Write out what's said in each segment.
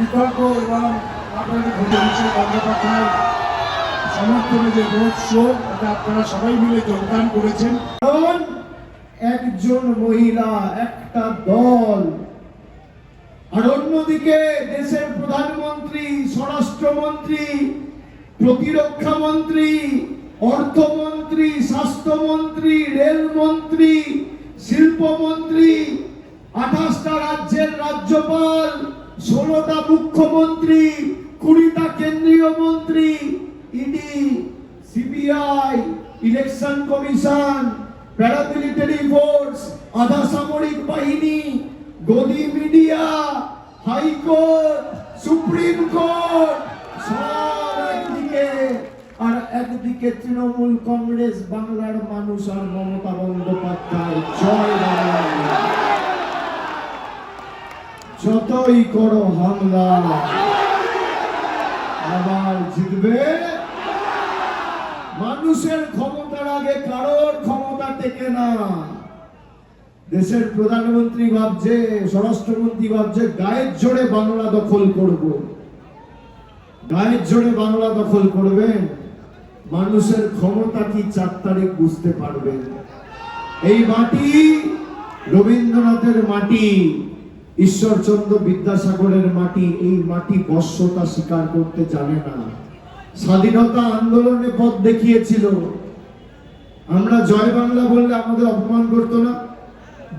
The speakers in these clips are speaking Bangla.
বিকল্প এবং আপনাদের ভোটের বন্দ্যোপাধ্যায়ের সমর্থনে যে রোড শো এটা আপনারা সবাই মিলে যোগদান করেছেন। কারণ একজন মহিলা, একটা দল, আর অন্যদিকে দেশের প্রধানমন্ত্রী, স্বরাষ্ট্রমন্ত্রী, প্রতিরক্ষা মন্ত্রী, অর্থমন্ত্রী, স্বাস্থ্যমন্ত্রী, রেলমন্ত্রী, শিল্পমন্ত্রী, 28টা রাজ্যের রাজ্যপাল, 16টা মুখ্যমন্ত্রী, 20টা কেন্দ্রীয় মন্ত্রী, ED, CBI, election commission, paramilitary force, আধা সামরিক বাহিনী, গদি মিডিয়া, হাইকোর্ট, সুপ্রিম কোর্ট, সব একদিকে, আর একদিকে তৃণমূল কংগ্রেস, বাংলার মানুষ আর মমতা বন্দ্যোপাধ্যায়। জয় বাংলা। যতই করো হামলা, আবার জিতবে মানুষের ক্ষমতার আগে কারোর ক্ষমতা টেকে না। দেশের প্রধানমন্ত্রী ভাবছে, স্বরাষ্ট্রমন্ত্রী ভাবছে গায়ের জোরে বাংলা দখল করব। গায়ের জোরে বাংলা দখল করবেন, মানুষের ক্ষমতা কি 4 তারিখ বুঝতে পারবেন। এই মাটি রবীন্দ্রনাথের মাটি, ঈশ্বরচন্দ্র বিদ্যাসাগরের মাটি। এই মাটি বর্ষতা স্বীকার করতে জানে না। স্বাধীনতা আন্দোলনে পথ দেখিয়েছিল। আমরা জয় বাংলা বললে আমাদের অপমান করতো না।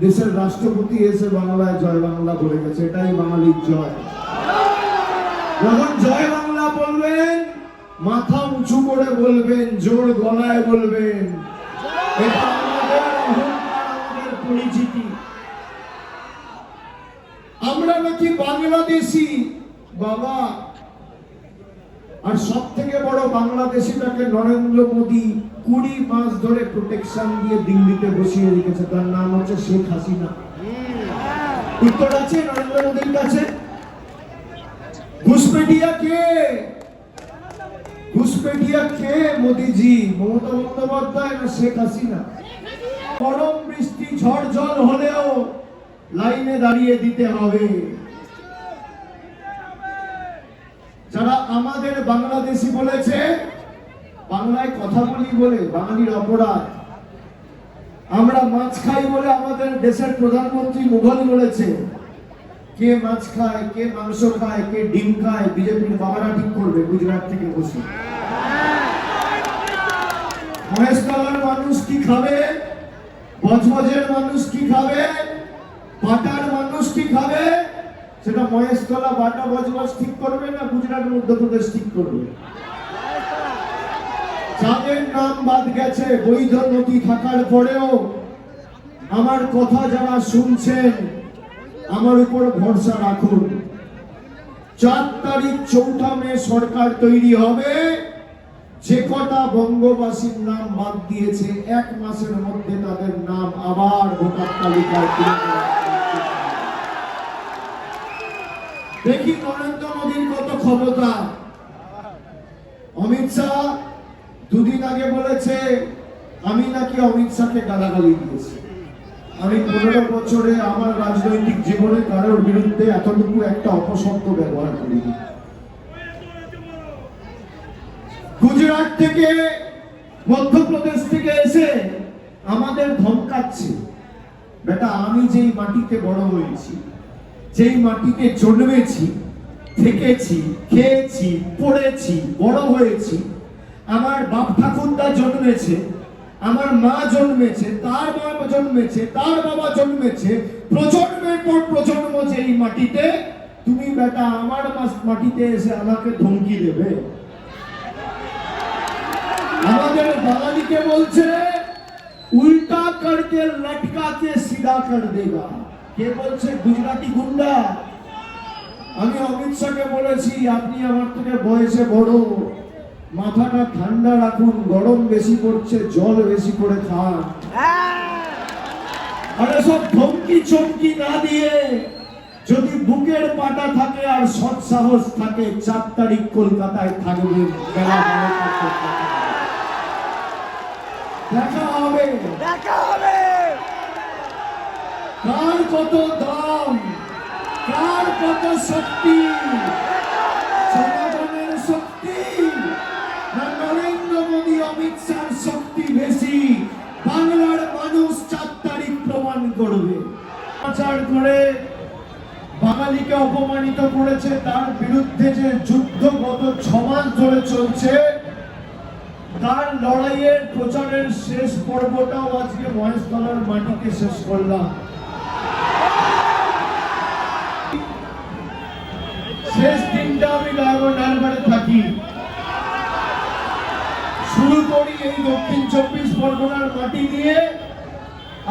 দেশের রাষ্ট্রপতি এসে বাংলায় জয় বাংলা বলে গেছে, এটাই বাঙালির জয়। যখন জয় বাংলা বলবেন, মাথা উঁচু করে বলবেন, জোর গলায় বলবেন। এটা আমাদের অহংকার, আমাদের পরিচিতি। আমরা নাকি বাংলাদেশি বাবা, আর সব থেকে বড় বাংলাদেশিটাকে নরেন্দ্র মোদী 20 মাস ধরে প্রোটেকশন দিয়ে দিল্লিতে বসিয়ে রেখেছে। তার নাম হচ্ছে শেখ হাসিনা। উত্তর আছে নরেন্দ্র মোদীর কাছে? ঘুষপেটিয়া কে? ঘুষপেটিয়া কে? মোদীজি, মমতা বন্দ্যোপাধ্যায় না শেখ হাসিনা? গরম বৃষ্টি ঝড় জল হলেও লাইনে দাঁড়িয়ে দিতে হবে। যারা আমাদের বাংলাদেশি বলেছে, বাংলায় কথা বলি বলে বাঙালির অপরাধ। আমরা মাছ খাই বলে আমাদের দেশের প্রধানমন্ত্রী মুঘল বলেছে। কে মাছ খায়, কে মাংস খায়, কে ডিম খায়, বিজেপির বাবারা ঠিক করবে গুজরাট থেকে বসে। মহেশতলার মানুষ কি খাবে, বজবজের মানুষ কি খাবে, পাটার মানুষ কি খাবে, সেটা মহেশতলা, বাটা, বজবজ ঠিক করবে না গুজরাট মধ্যপ্রদেশ ঠিক করবে? যাদের নাম বাদ গেছে বৈধ নথি থাকার পরেও, আমার কথা যারা শুনছেন, আমার উপর ভরসা রাখুন। 4 তারিখ 4 মে সরকার তৈরি হবে। যে কটা বঙ্গবাসীর নাম বাদ দিয়েছে, 1 মাসের মধ্যে তাদের নাম আবার ভোটার তালিকায় তুলে দেওয়া হবে। দেখি নরেন্দ্র মোদীর কত ক্ষমতা। অমিত শাহ 2 দিন আগে বলেছে আমি নাকি অমিত শাহকে গালাগালি দিয়েছি। আমি 15 বছরে আমার রাজনৈতিক জীবনে কারোর বিরুদ্ধে এতটুকু একটা অপশব্দ ব্যবহার করিনি। গুজরাট থেকে, মধ্যপ্রদেশ থেকে এসে আমাদের ধমকাচ্ছে। বেটা, আমি যেই মাটিতে বড় হয়েছি, যেই মাটিতে জন্মেছি, থেকেছি, খেয়েছি, পড়েছি, বড় হয়েছি, আমার বাপ ঠাকুরদা জন্মেছে, আমার মা জন্মেছে, তার বাবা জন্মেছে, তার বাবা জন্মেছে, প্রজন্মের পর প্রজন্ম যেই মাটিতে, তুমি বেটা আমার মাটিতে এসে আমাকে ধমকি দেবে? আমাদের বাঙালিকে বলছে উল্টা করকে লটকাকে সিধা কর দেগা। কে বলছে? গুজরাটি গুন্ডা। আমি অমিত শাহকে বলেছি, আপনি আমার থেকে বয়সে বড়, মাথাটা ঠান্ডা রাখুন, গরম বেশি পড়ছে, জল বেশি করে খান। আরে সব ধমকি চমকি না দিয়ে যদি বুকের পাটা থাকে আর সৎ সাহস থাকে, 4 তারিখ কলকাতায় থাকবেন। দেখা হবে, দেখা হবে। কার কত দাম, কার কত শক্তি, জনগণের শক্তি না নরেন্দ্র মোদী অমিত শাহর শক্তি বেশি? বাংলার মানুষ 4 তারিখ প্রমাণ করবে। প্রচার করে বাঙালিকে অপমানিত করেছে, তার বিরুদ্ধে যে যুদ্ধ গত 6 মাস ধরে চলছে, তার লড়াইয়ের প্রচারের শেষ পর্বটাও আজকে মহেশতলার মাটিতে শেষ করলাম। শেষ দিনটা আমি ডায়মন্ড থাকি, শুরু করি এই দক্ষিণ 24 পরগনার মাটি দিয়ে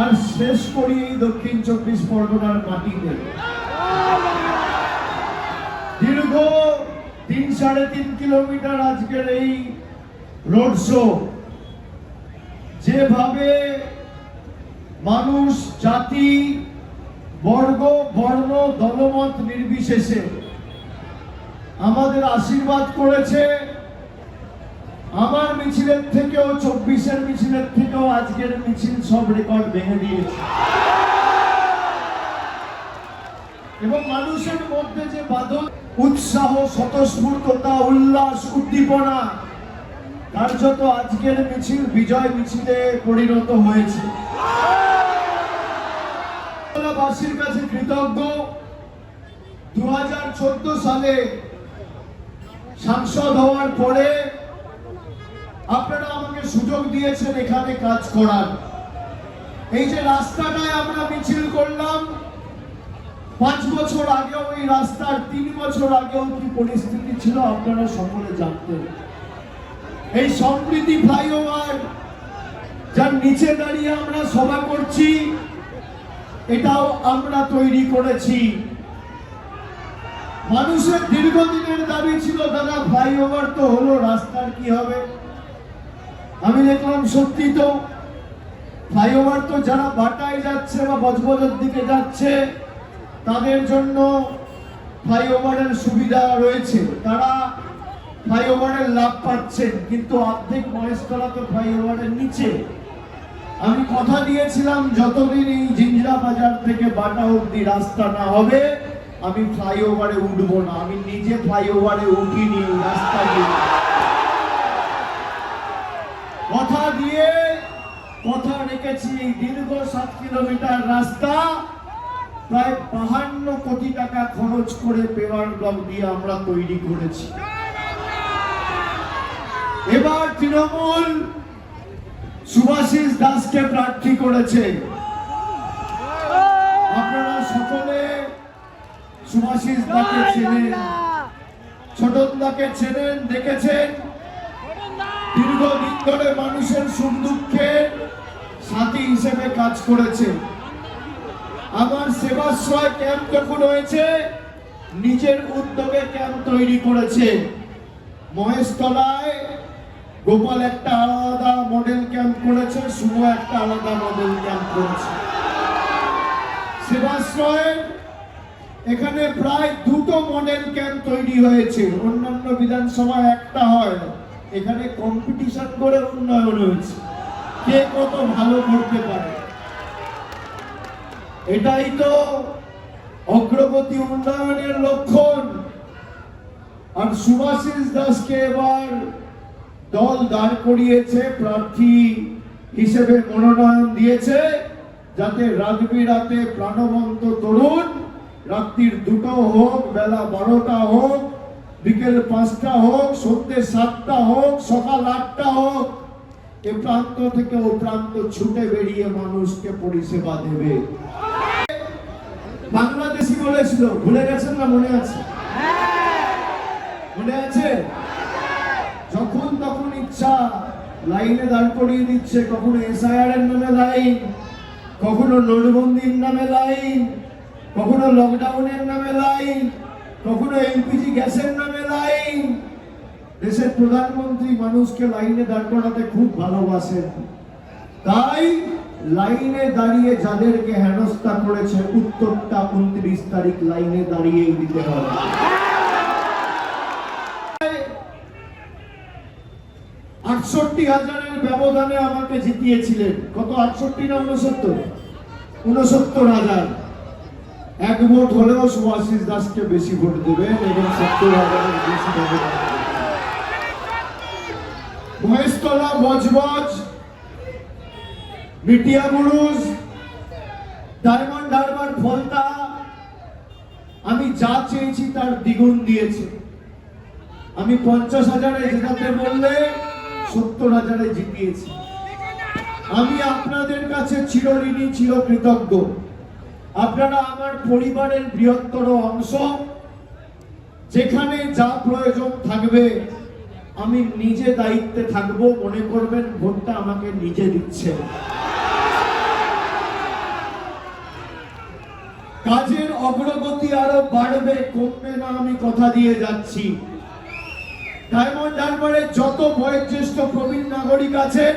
আর শেষ করি এই দক্ষিণ 24 পরগনার মাটিতে। দীর্ঘ 3-3.5 কিলোমিটার আজকের এই রোড শো, যেভাবে মানুষ জাতি বর্গ বর্ণ দলমত নির্বিশেষে আমাদের আশীর্বাদ করেছে, আমার মিছিলের থেকেও 24-এর মিছিলের থেকেও আজকের মিছিল সব রেকর্ড ভেঙে দিয়েছে। এবং মানুষের মধ্যে যে বাদল, উৎসাহ, স্বতঃস্ফূর্ততা, উল্লাস, উদ্দীপনা, কার্যত আজকের মিছিল বিজয় মিছিলে পরিণত হয়েছে। বাসীর কাছে কৃতজ্ঞ। 2014 সালে সাংসদ হওয়ার পরে আপনারা আমাকে সুযোগ দিয়েছেন এখানে কাজ করার। এই যে রাস্তাটায় আমরা মিছিল করলাম, 5 বছর আগেও এই রাস্তার 3 বছর আগেও কি পরিস্থিতি ছিল আপনারা সকলে জানতেন। এই সম্প্রীতি ফ্লাইওভার যার নিচে দাঁড়িয়ে আমরা সভা করছি, এটাও আমরা তৈরি করেছি। মানুষের দীর্ঘদিনের দাবি ছিল, দাদা ফ্লাইওভার তো হলো, রাস্তার কি হবে? আমি দেখলাম সত্যি তো, ফ্লাইওভার তো যারা বাটায় যাচ্ছে বা বজবজের দিকে যাচ্ছে তাদের জন্য ফ্লাইওভারের সুবিধা রয়েছে, তারা ফ্লাইওভারের লাভ পাচ্ছেন, কিন্তু অর্ধেক মহেশতলা তো ফ্লাইওভারের নিচে। আমি কথা দিয়েছিলাম যতদিন এই জিঞ্জরা বাজার থেকে বাটা অব্দি রাস্তা না হবে আমি ফ্লাইওভারে উঠবো না। আমি নিজে ফ্লাইওভারে উঠিনি, রাস্তা দিয়ে কথা দিয়ে কথা রেখেছি। দীর্ঘ 7 কিলোমিটার রাস্তা প্রায় 52 কোটি টাকা খরচ করে পেওয়ার ব্লক দিয়ে আমরা তৈরি করেছি। এবার তৃণমূল সুভাষিস দাসকে প্রার্থী করেছে। আপনারা সকলে সুভাষিস দাকে চেনেন, ছোটনদাকে চেনেন, দেখেছেন। দীর্ঘদিন ধরে মানুষের সুখ দুঃখের সাথী হিসেবে কাজ করেছে। আমার সেবাশ্রয় ক্যাম্প যখন হয়েছে নিজের উদ্যোগে ক্যাম্প তৈরি করেছে। মহেশতলায় গোপাল একটা আলাদা মডেল ক্যাম্প করেছে, শুভ একটা আলাদা মডেল ক্যাম্প করেছে। সেবাশ্রয়ের এখানে প্রায় 2টো মডেল ক্যাম্প তৈরি হয়েছে। অন্যান্য বিধানসভায় একটা হয়, এখানে কম্পিটিশন করে উন্নয়ন হয়েছে, কে কত ভালো করতে পারে। এটাই তো অগ্রগতি উন্নয়নের লক্ষণ। আর সুভাষিস দাসকে এবার দল দাঁড় করিয়েছে, প্রার্থী হিসেবে মনোনয়ন দিয়েছে, যাতে রাজবি রাতে প্রাণবন্ত তরুণ রাত্রির 2টো হোক, বেলা 12টা হোক, বিকেল 5টা হোক, সন্ধ্যে 7টা হোক, সকাল 8টা হোক, এ প্রান্ত থেকে ও প্রান্ত ছুটে বেরিয়ে মানুষকে পরিষেবা দেবে। বাংলাদেশি বলেছিল, ভুলে গেছেন না? মনে আছে? মনে আছে? যখন তখন ইচ্ছা লাইনে দাঁড় করিয়ে দিচ্ছে, কখনো এসআইআর এর নামে লাইন, কখনো নোটবন্দির নামে লাইন, কখনো লকডাউনের নামে লাইন, কখনো এলপিজি গ্যাসের নামে লাইন। দেশের প্রধানমন্ত্রী মানুষকে লাইনে দাঁড় করাতে খুব ভালোবাসেন, তাই লাইনে দাঁড়িয়ে যাদেরকে হেনস্থা করেছে উত্তরটা 29 তারিখ লাইনে দাঁড়িয়েই দিতে হবে। 68,000-এর ব্যবধানে আমাকে জিতিয়েছিলেন। কত? 68 না 69? 69,000। এক ভোট হলেও সুভাষিস দাসকে বেশি ভোট দেবেন এবং 70,000-এর বেশি ব্যবধান দেবেন। মহেশতলা, বজবজ, মিটিয়া বুরুজ, ডায়মন্ড হারবার, ফলতা, আমি যা চেয়েছি তার দ্বিগুণ দিয়েছে। আমি 50,000-এ জেতাতে বললে 70,000-এ জিতিয়েছি। আমি আপনাদের কাছে চিরঋণী, চিরকৃতজ্ঞ। আপনারা আমার পরিবারের বৃহত্তর অংশ। যেখানে যা প্রয়োজন থাকবে আমি নিজে দায়িত্বে থাকবো। মনে করবেন ভোটটা আমাকে নিজে দিচ্ছে। কাজের অগ্রগতি আরো বাড়বে, কমবে না, আমি কথা দিয়ে যাচ্ছি। ডায়মন্ড হারবারে যত বয়োজ্যেষ্ঠ প্রবীণ নাগরিক আছেন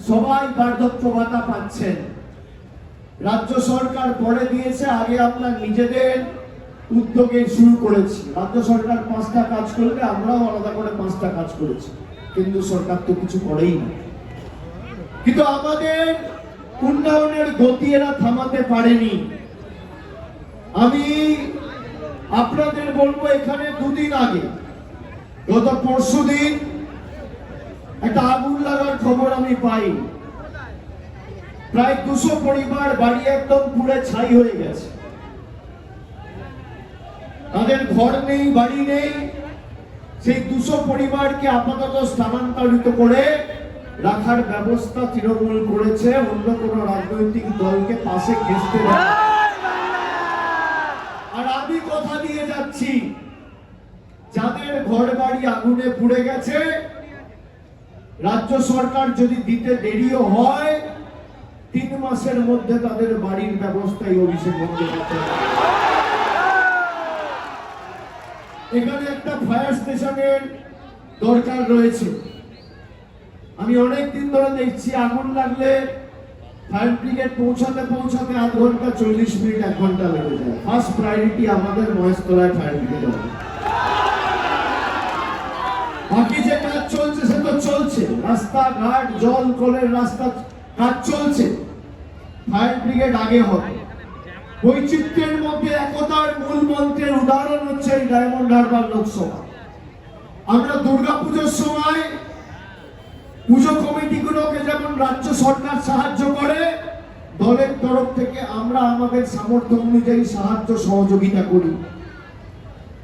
সবাই বার্ধক্য ভাতা পাচ্ছেন। রাজ্য সরকার পরে দিয়েছে, আগে আমরা নিজেদের উদ্যোগে শুরু করেছি। রাজ্য সরকার 5টা কাজ করলে আমরাও আলাদা করে 5টা কাজ করেছি, কিন্তু সরকার তো কিছু করেই না। কিন্তু আমাদের উন্নয়নের গতি এরা থামাতে পারেনি। আমি আপনাদের বলবো, এখানে দুদিন আগে, গত পরশুদিন একটা আগুন লাগার খবর আমি পাই। প্রায় 200 পরিবার, বাড়ি একদম পুড়ে ছাই হয়ে গেছে। তাদের ঘর নেই, বাড়ি নেই। সেই 200 পরিবারকে আপাতত স্থানান্তরিত করে রাখার ব্যবস্থা তৃণমূল করেছে। অন্য কোনো রাজনৈতিক দলকে পাশে ঘেঁষতে দেয়। আর আমি কথা দিয়ে যাচ্ছি, যাদের ঘর বাড়ি আগুনে পুড়ে গেছে, রাজ্য সরকার যদি দিতে দেরিও হয় 3 মাসের মধ্যে তাদের বাড়ির ব্যবস্থাই অভিষেক বন্দ্যোপাধ্যায়। এখানে একটা ফায়ার স্টেশনের দরকার রয়েছে। আমি অনেক দিন ধরে দেখছি আগুন লাগলে ফায়ার ব্রিগেড পৌঁছাতে আধ ঘন্টা, 40 মিনিট, 1 ঘন্টা লেগে যায়। ফার্স্ট প্রায়োরিটি আমাদের মহেশতলায় ফায়ার ব্রিগেড হবে। বাকি যে কাজ চলছে সে তো চলছে, রাস্তাঘাট, জল, কলের রাস্তা কাজ চলছে। ফায়ার ব্রিগেড আগে হবে। বৈচিত্র্যের মধ্যে একতার মূল মন্ত্রের উদাহরণ হচ্ছে এই ডায়মন্ড হারবার লোকসভা। আমরা দুর্গাপুজোর সময় পুজো কমিটিগুলোকে যেমন রাজ্য সরকার সাহায্য করে, দলের তরফ থেকে আমরা আমাদের সামর্থ্য অনুযায়ী সাহায্য সহযোগিতা করি।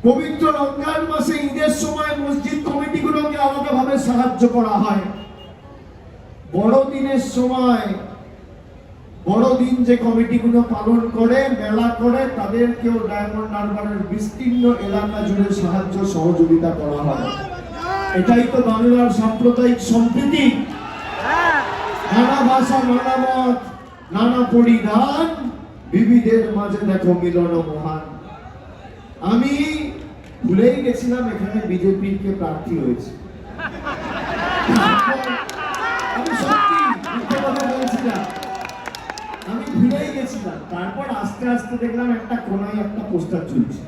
পবিত্র রমজান মাসে, ঈদের সময় মসজিদ কমিটিগুলোকে আলাদাভাবে সাহায্য করা হয়। বড়দিনের সময়, বড়দিন যে কমিটিগুলো পালন করে, মেলা করে, তাদেরকেও ডায়মন্ড হারবারের বিস্তীর্ণ এলাকা জুড়ে সাহায্য সহযোগিতা করা হয়। এটাই তো বাংলার সাম্প্রদায়িক সম্প্রীতি। নানা ভাষা, নানা মত, নানা পরিধান, বিবিধের মাঝে দেখো মিলন মহান। আমি ভুলেই গেছিলাম এখানে বিজেপির কে প্রার্থী হয়েছে। আমি সত্যি মিথ্যে কথা বলছিলাম, আমি ভুলেই গেছিলাম। তারপর আস্তে আস্তে দেখলাম একটা কোনায় একটা পোস্টার ঝুলছে।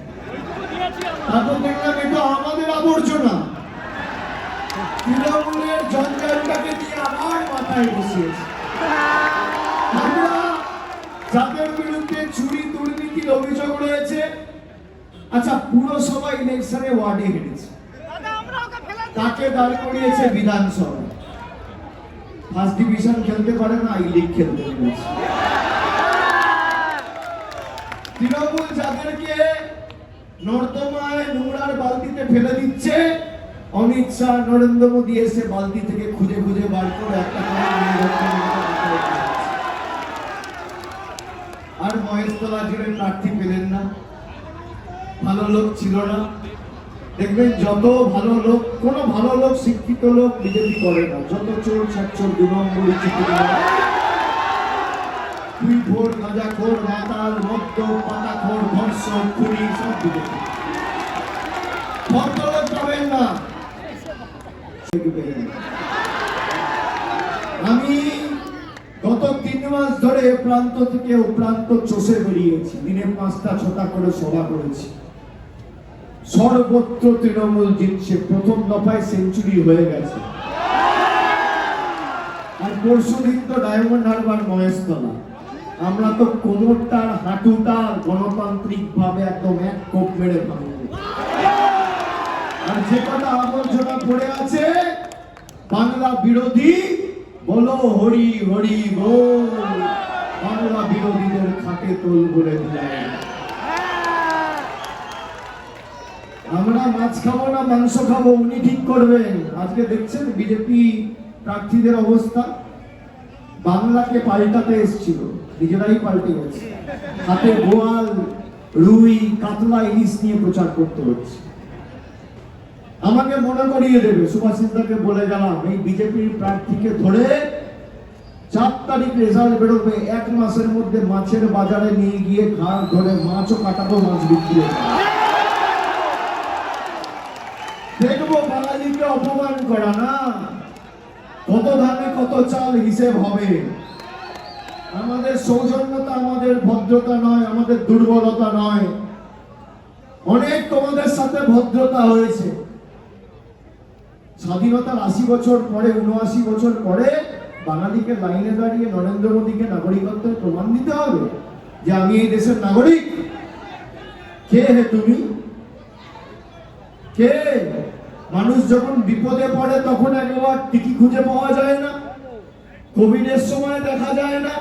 তারপর দেখলাম এটা আমাদের আবর্জনা। তৃণমূলের জঞ্জালটাকে দিয়ে আমার মাথায় বসিয়েছে। আমরা যাদের বিরুদ্ধে চুরি, দুর্নীতির অভিযোগ রয়েছে, আচ্ছা, পুরসভা ইলেকশনে ওয়ার্ডে হেরেছে, তাকে দাঁড় করিয়েছে বিধানসভা। ফার্স্ট ডিভিশন খেলতে পারে না, আই লিগ খেলতে পেরেছে। তৃণমূল যাদেরকে নর্দমায় নোংরার বালতিতে ফেলে দিচ্ছে, অমিত শাহ, নরেন্দ্র মোদী এসে বালতি থেকে খুঁজে খুঁজে বার করে একটা আর মহেশতলা জুড়ে প্রার্থী পেলেন না। ভালো লোক ছিল না। দেখবেন যত ভালো লোক, কোন ভালো লোক, শিক্ষিত লোক বিজেপি করে না। যত চোর, ছাচ্চর, 2 নম্বরী, দুই ভোর, গাঁজাখোর, মাতাল, মদ্য, পাতাখোর, ধর্ষক, খুনি, সব বিজেপি। ভদ্রলোক পাবেন না। আমি গত 3 মাস ধরে প্রান্ত থেকে ও প্রান্ত চষে বেরিয়েছি। দিনে 5টা 6টা করে সভা করেছি। সর্বত্র তৃণমূল জিতছে। প্রথম দফায় সেঞ্চুরি হয়ে গেছে। আর পরশুদিন তো ডায়মন্ড হারবার, মহেশতলা। আমরা তো কোমরটার হাঁটুটার গণতান্ত্রিক ভাবে একদম এক কোপ মেরে ভাঙব। আর যে কথা আবর্জনা পড়ে আছে, বাংলা বিরোধী বলো হরি হরি বল, বাংলা বিরোধীদের খাটে তোল বলে দিলাম। আমরা মাছ খাবো না মাংস খাবো, উনি ঠিক করবেন। আজকে দেখছেন বিজেপি প্রার্থীদের অবস্থা, বাংলাকে পাল্টাতে এসেছিল, নিজেরাই পাল্টে গেছে। হাতে বোয়াল, রুই, কাতলা, ইলিশ নিয়ে প্রচার করতে হচ্ছে। আমাকে মনে করিয়ে দেবে, সুভাষিসদাকে বলে গেলাম, এই বিজেপির প্রার্থীকে ধরে 4 তারিখ রেজাল্ট বেরোবে, 1 মাসের মধ্যে মাছের বাজারে নিয়ে গিয়ে ঘাড় ধরে মাছও কাটাবো, মাছ বিক্রি হবে। দেখবো বাঙালিকে অপমান করা না, কত ধানে কত চাল হিসেব হবে। আমাদের সৌজন্যতা, আমাদের ভদ্রতা নয়, আমাদের দুর্বলতা নয়। অনেক তোমাদের সাথে ভদ্রতা হয়েছে। স্বাধীনতার 80 বছর পরে, 79 বছর পরে বাঙালিকে লাইনে দাঁড়িয়ে নরেন্দ্র মোদীকে নাগরিকত্বের প্রমাণ দিতে হবে যে আমি এই দেশের নাগরিক। কে হে তুমি? কে? মানুষ যখন বিপদে পড়ে তখন একবার টিকি খুঁজে পাওয়া যায় না, কোভিডের সময় দেখা যায় না,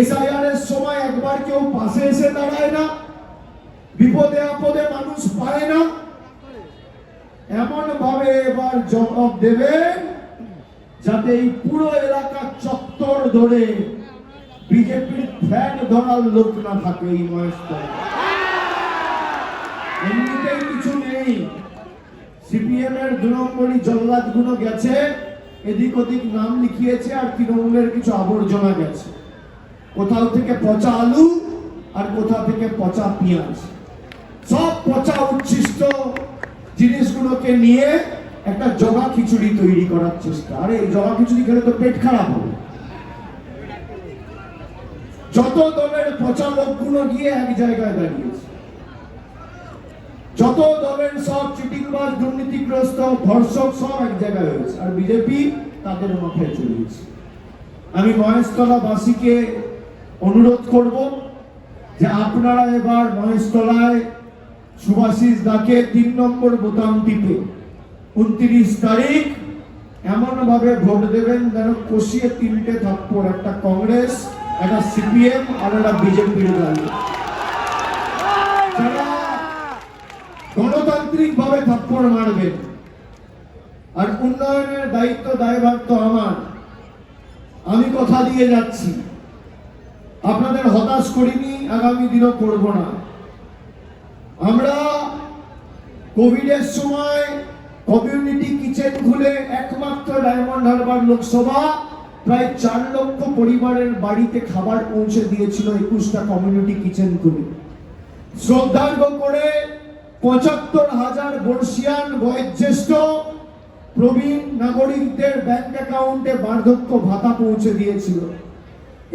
SIR এর সময় একবার কেউ পাশে এসে দাঁড়ায় না, বিপদে আপদে মানুষ পায় না। এমন ভাবে এবার জবাব দেবেন যাতে এই পুরো এলাকার চত্বর ধরে বিজেপির ফ্ল্যাগ ধরার লোক না থাকে। এই মহেশতলা এমনিতেই কিছু নেই। সিপিএম এর 2 নম্বরই জল্লাদ গুলো গেছে, এদিক ওদিক নাম লিখিয়েছে, আর তৃণমূলের কিছু আবর্জনা গেছে। কোথাও থেকে পচা আলু আর কোথা থেকে পচা পেঁয়াজ, সব পচা উচ্ছিষ্ট জিনিসগুলোকে নিয়ে একটা জগা খিচুড়ি তৈরি করার চেষ্টা। আরে এই জগা খিচুড়ি খেলে তো পেট খারাপ হবে। যত দলের পচা লোকগুলো গিয়ে এক জায়গায় দাঁড়িয়েছে, যত দলের সব চিটিংবাজ, দুর্নীতিগ্রস্ত, ধর্ষক সব এক জায়গায় হয়েছে, আর বিজেপি তাদের মাথায় চলিয়েছে। আমি মহেশতলা বাসীকে অনুরোধ করব যে আপনারা এবার মহেশতলায় সুভাষিস দাকে 3 নম্বর বোতাম টিপে 29 তারিখ এমন ভাবে ভোট দেবেন যেন কষিয়ে 3টে থাপ্পড়, একটা কংগ্রেস, একটা সিপিএম আর একটা বিজেপির গালি। যারা গণতান্ত্রিক ভাবে থাপ্পড় মারবেন। আর উন্নয়নের দায়িত্ব দায়ভার তো আমার, আমি কথা দিয়ে যাচ্ছি, আপনাদের হতাশ করিনি, আগামী দিনও করব না। আমরা কোভিডের সময় কমিউনিটি কিচেন খুলে একমাত্র ডায়মন্ড হারবার লোকসভা প্রায় 4 লক্ষ পরিবারের বাড়িতে খাবার পৌঁছে দিয়েছিল 21টা কমিউনিটি কিচেন খুলে। শ্রদ্ধার্ঘ করে 75,000 বর্ষিয়ান বয়োজ্যেষ্ঠ প্রবীণ নাগরিকদের ব্যাংক অ্যাকাউন্টে বার্ধক্য ভাতা পৌঁছে দিয়েছিল।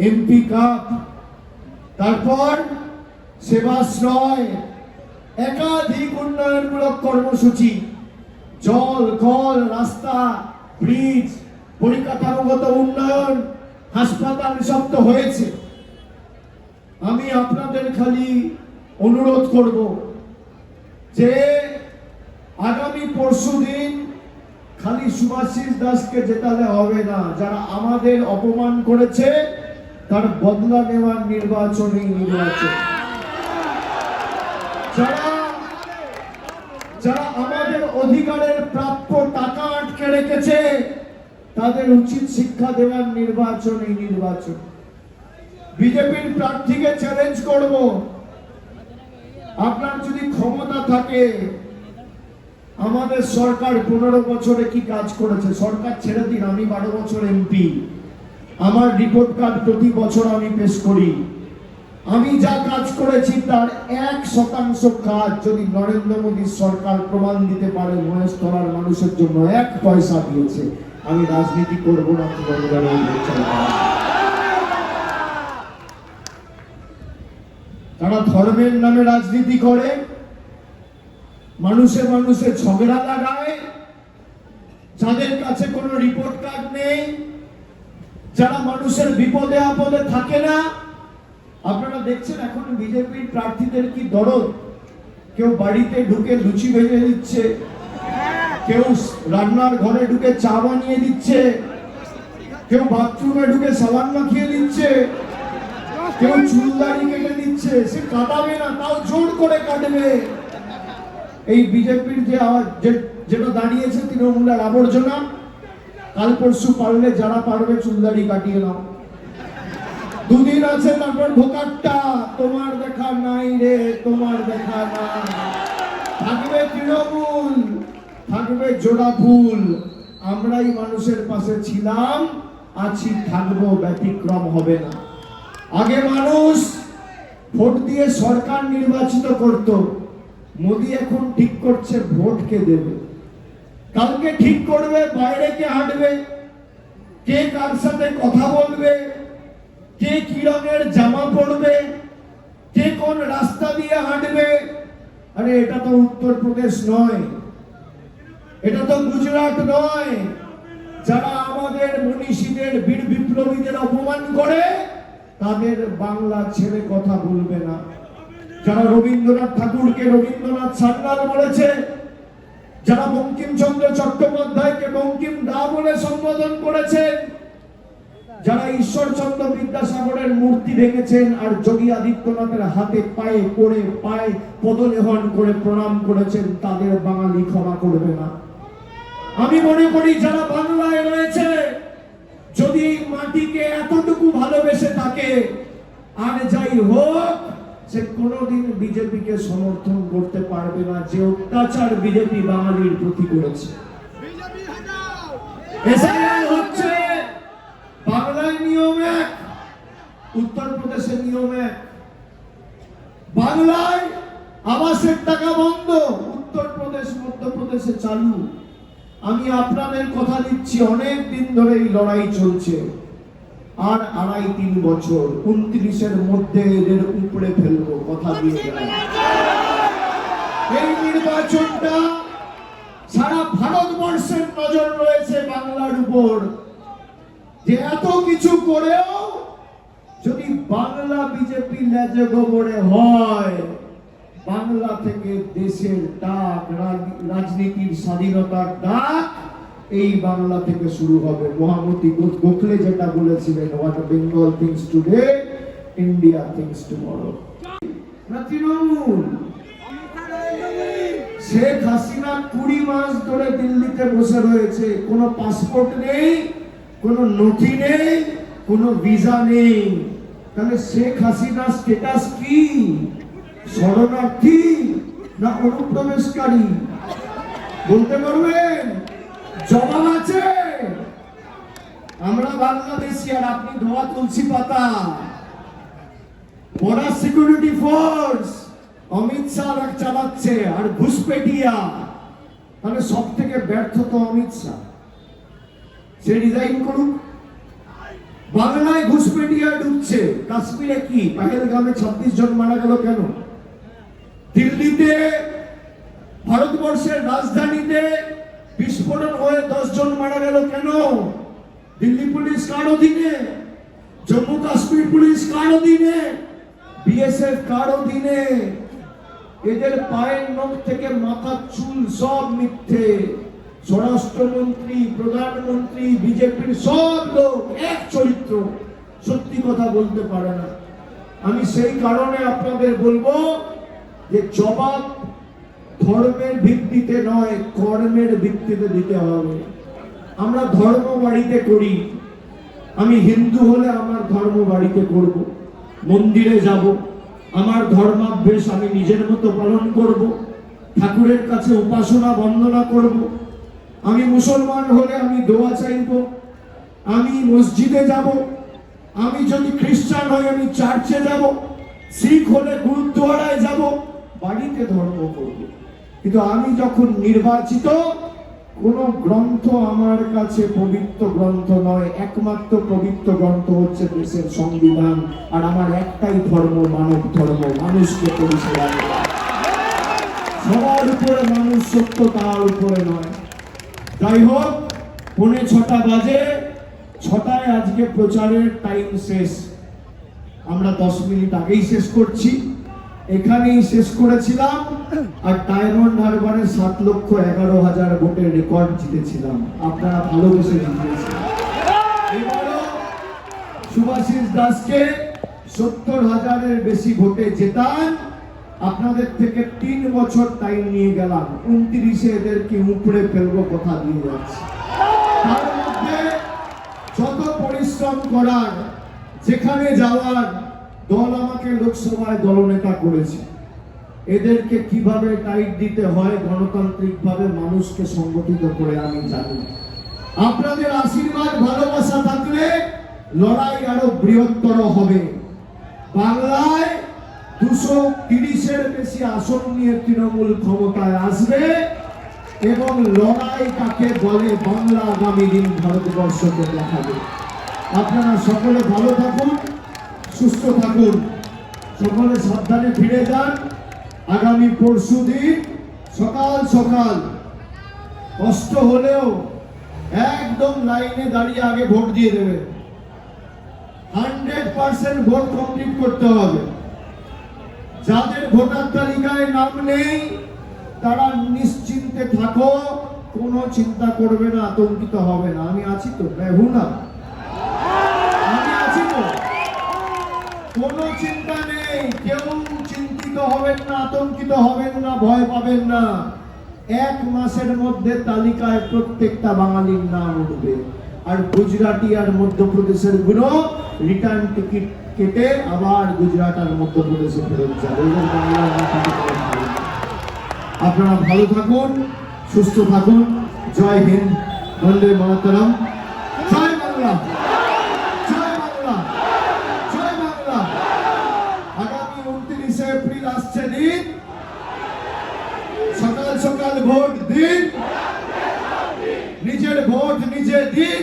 এমপি কাপ, তারপর সেবাশ্রয়, একাধিক উন্নয়নমূলক কর্মসূচি, জল, কল, রাস্তা, ব্রিজ, পরিকাঠামোগত উন্নয়ন, হাসপাতাল সব তো হয়েছে। আমি আপনাদের খালি অনুরোধ করব যে আগামী পরশুদিন খালি সুভাষিস দাসকে জেতালে হবে না, যারা আমাদের অপমান করেছে তার বদলা নেওয়ার নির্বাচন, এই নির্বাচন। যারা আমাদের অধিকারের প্রাপ্য টাকা আটকে রেখেছে তাদের উচিত শিক্ষা দেওয়ার নির্বাচন, এই নির্বাচন। বিজেপির প্রার্থীকে চ্যালেঞ্জ করব, আপনার যদি ক্ষমতা থাকে, আমাদের সরকার 15 বছরে কি কাজ করেছে, সরকার ছেড়ে দিন, আমি 12 বছর এমপি, আমার রিপোর্ট কার্ড প্রতি বছর আমি পেশ করি। আমি যা কাজ করেছি তার 1% কাজ যদি নরেন্দ্র মোদীর সরকার প্রমাণ দিতে পারে মহেশতলার মানুষের জন্য 1 পয়সা দিয়েছে, আমি রাজনীতি করব না। তারা ধর্মের নামে রাজনীতি করে, মানুষে মানুষে ঝগড়া লাগায়, যাদের কাছে কোনো রিপোর্ট কার্ড নেই, যারা মানুষের বিপদে আপদে থাকে না, আপনারা দেখছেন এখন বিজেপির প্রার্থীদের কি দরদ। কেউ বাড়িতে ঢুকে লুচি ভেজে দিচ্ছে, কেউ রান্নার ঘরে ঢুকে চা বানিয়ে দিচ্ছে, কেউ বাথরুমে ঢুকে সাবান মাখিয়ে দিচ্ছে, কেউ চুল দাড়ি কেটে দিচ্ছে। সে কাটাবে না, তাও জোর করে কাটবে। এই বিজেপির যেটা দাঁড়িয়েছে তৃণমূলের আবর্জনা, কাল পরশু পারলে যারা পারবে চুল দাড়ি কাটিয়ে নাও। দুদিন আছে, তারপর ভোকাট্টা, তোমার দেখা নাই রে, তোমার দেখা নাই। থাকবে তৃণমূল, থাকবে জোড়া ফুল। আমরাই মানুষের পাশে ছিলাম, আছি, থাকবো, ব্যতিক্রম হবে না। আগে মানুষ ভোট দিয়ে সরকার নির্বাচিত করত, মোদি এখন ঠিক করছে ভোট কে দেবে। কালকে ঠিক করবে বাইরে কে হাঁটবে, কে কার সাথে কথা বলবে, কে কি রঙের জামা পরবে, কে কোন রাস্তা দিয়ে হাঁটবে। আরে এটা তো উত্তরপ্রদেশ নয়, এটা তো গুজরাট নয়। যারা আমাদের মনীষীদের, বীর বিপ্লবীদের অপমান করে, তাদের বাংলা ছেড়ে কথা বলবে না। যারা রবীন্দ্রনাথ ঠাকুরকে রবীন্দ্রনাথ সান্যাল বলেছে, যারা বঙ্কিমচন্দ্র চট্টোপাধ্যায়কে বঙ্কিম দা বলে সম্বোধন করেছেন, যারা ঈশ্বরচন্দ্র বিদ্যাসাগরের মূর্তি ভেঙেছেন আর যোগী আদিত্যনাথের হাতে পায়ে পড়ে পায়ে পদলেহন করে প্রণাম করেছেন, তাদের বাঙালি ক্ষমা করবে না। আমি মনে করি যারা বাংলায় রয়েছে, যদি এই মাটিকে এতটুকু ভালোবেসে থাকে, আর যাই হোক, সে কোনোদিন বিজেপিকে সমর্থন করতে পারবে না, যে অত্যাচার বিজেপি বাঙালির প্রতি করেছে। এসআইআর হচ্ছে, বাংলায় নিয়ম এক, উত্তরপ্রদেশে নিয়ম এক। বাংলায় আবাসের টাকা বন্ধ, উত্তরপ্রদেশ মধ্যপ্রদেশে চালু। আমি আপনাদের কথা দিচ্ছি, অনেক দিন ধরে এই লড়াই চলছে, আর 2.5-3 বছর, 29-এর মধ্যে এদের উপরে ফেলবো, কথা দিয়ে গেলাম। এই নির্বাচনটা সারা ভারতবর্ষের নজর রয়েছে বাংলার উপর, যে এত কিছু করেও যদি বাংলা বিজেপি লেজে গোবরে হয়, বাংলা থেকে দেশের ডাক, রাজনীতির স্বাধীনতার ডাক এই বাংলা থেকে শুরু হবে। মহামতি গোখলে যেটা বলেছিলেন, what Bengal things today, India things tomorrow. Trinamool Sheikh Hasina 20 মাস ধরে দিল্লিতে বসে রয়েছে, কোনো পাসপোর্ট নেই, কোনো নথি নেই, কোনো ভিসা নেই। তাহলে শেখ হাসিনার স্ট্যাটাস কি? শরণার্থী না অনুপ্রবেশকারী? বলতে পারবেন? জবাব আছে? আমরা বাংলাদেশি, আর আপনি ধোয়া তুলসী পাতা। Border security force Amit Shah চালাচ্ছে, আর ঘুষপেটিয়া। তাহলে সব থেকে ব্যর্থ তো অমিত শাহ, সে রিজাইন করুক। বাংলায় ঘুষপেটিয়া ঢুকছে, কাশ্মীরে কি? পহেলগামে 26 জন মারা গেল কেন? দিল্লিতে, ভারতবর্ষের রাজধানীতে বিস্ফোরণ হয়ে 10 জন মারা গেল কেন? দিল্লি পুলিশ কার অধীনে? জম্মু কাশ্মীর পুলিশ কার অধীনে? বিএসএফ কার অধীনে? এদের পায়ের নখ থেকে মাথার চুল সব মিথ্যে। স্বরাষ্ট্রমন্ত্রী, প্রধানমন্ত্রী, বিজেপির সব লোক এক চরিত্র, সত্যি কথা বলতে পারে না। আমি সেই কারণে আপনাদের বলবো যে জবাব ধর্মের ভিত্তিতে নয়, কর্মের ভিত্তিতে দিতে হবে। আমরা ধর্ম বাড়িতে করি, আমি হিন্দু হলে আমার ধর্ম বাড়িতে করব, মন্দিরে যাব, আমার ধর্মাভ্যাস আমি নিজের মতো পালন করব, ঠাকুরের কাছে উপাসনা বন্দনা করব। আমি মুসলমান হলে আমি দোয়া চাইব, আমি মসজিদে যাব। আমি যদি খ্রিস্টান হই আমি চার্চে যাব, শিখ হলে গুরুদ্বারায় যাব, বাড়িতে ধর্ম করব। কিন্তু আমি যখন নির্বাচিত, কোন গ্রন্থ আমার কাছে পবিত্র গ্রন্থ নয়, একমাত্র পবিত্র গ্রন্থ হচ্ছে দেশের সংবিধান। আর আমার একটাই ধর্ম, মানব ধর্ম, মানুষকে পরিষেবা করা। সবার উপরে মানুষ সত্য, তার উপরে নয়। যাই হোক, 6:45 বাজে, 6টায় আজকে প্রচারের টাইম শেষ। আমরা 10 মিনিট আগেই শেষ করছি, এখানেই শেষ করেছিলাম। আর ডায়মন্ড হারবারে 7,11,000 ভোটের রেকর্ড জিতেছিলাম, আপনারা ভালোবেসে জিতেছেন। এবারও সুভাষিস দাসকে 70,000-এর বেশি ভোটে জেতান। আপনাদের থেকে 3 বছর টাইম নিয়ে গেলাম, 29-এ এদেরকে উপড়ে ফেলবো কথা দিয়ে যাচ্ছি। তার মধ্যে যত পরিশ্রম করার, যেখানে যাওয়ার, দল আমাকে লোকসভায় দলনেতা করেছে। এদেরকে কিভাবে টাইট দিতে হয় গণতান্ত্রিক ভাবে মানুষকে সংগঠিত করে আমি জানি। আপনাদের আশীর্বাদ ভালোবাসা থাকলে লড়াই আরো বৃহত্তর হবে। বাংলায় 230-এর বেশি আসন নিয়ে তৃণমূল ক্ষমতায় আসবে এবং লড়াই কাকে বলে বাংলা আগামী দিন ভারতবর্ষকে দেখাবে। আপনারা সকলে ভালো থাকুন, সুস্থ থাকুন, সকলে সাবধানে ফিরে যান। আগামী পরশুদিন সকাল সকাল কষ্ট হলেও একদম লাইনে দাঁড়িয়ে আগে ভোট দিয়ে দেবেন। 100% ভোট কমপ্লিট করতে হবে। যাদের ভোটার তালিকায় নাম নেই তারা নিশ্চিন্তে থাকো, কোনো চিন্তা করবে না, আতঙ্কিত হবে না। আমি আছি তো, না আমি আছি তো, কোনো চিন্তা নেই। কেউ চিন্তিত হবেন না, আতঙ্কিত হবেন না, ভয় পাবেন না। 1 মাসের মধ্যে তালিকায় প্রত্যেকটা বাঙালির নাম উঠবে। আর গুজরাটি আর মধ্যপ্রদেশের গুলো রিটার্ন টিকিট কেটে আবার গুজরাট আর মধ্যপ্রদেশে ফেরত যাবে। আপনারা ভালো থাকুন, সুস্থ থাকুন। জয় হিন্দ, বন্দে মাতরম, জয় বাংলা, জয় বাংলা, জয় বাংলা। আগামী 29 এপ্রিল আসছে দিন, সকাল সকাল ভোট দিন, নিজের ভোট নিজে দিন,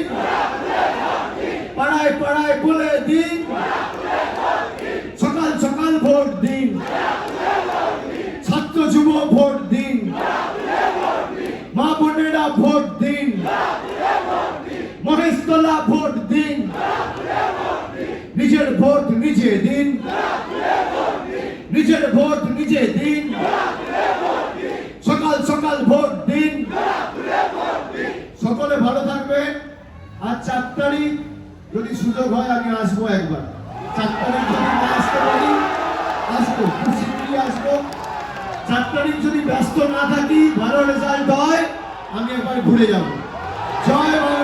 পাড়ায় পাড়ায় বলে দিন, সকাল সকাল ভোট দিন, ছাত্র যুব ভোট দিন, মা বোনেরা ভোট দিন, মহেশতলা ভোট দিন, নিজের ভোট নিজে দিন, নিজের ভোট নিজে দিন, সকাল সকাল ভোট দিন। সকলে ভালো থাকবেন। আর 4 তারিখ যদি সুযোগ হয় আমি আসবো একবার। 4 তারিখ যদি না আসতে পারি আসবো, খুব শীঘ্রই আসবো। 4 তারিখ যদি ব্যস্ত না থাকি, ভালো রেজাল্ট হয়, আমি একবার ঘুরে যাবো। জয় বাংলা।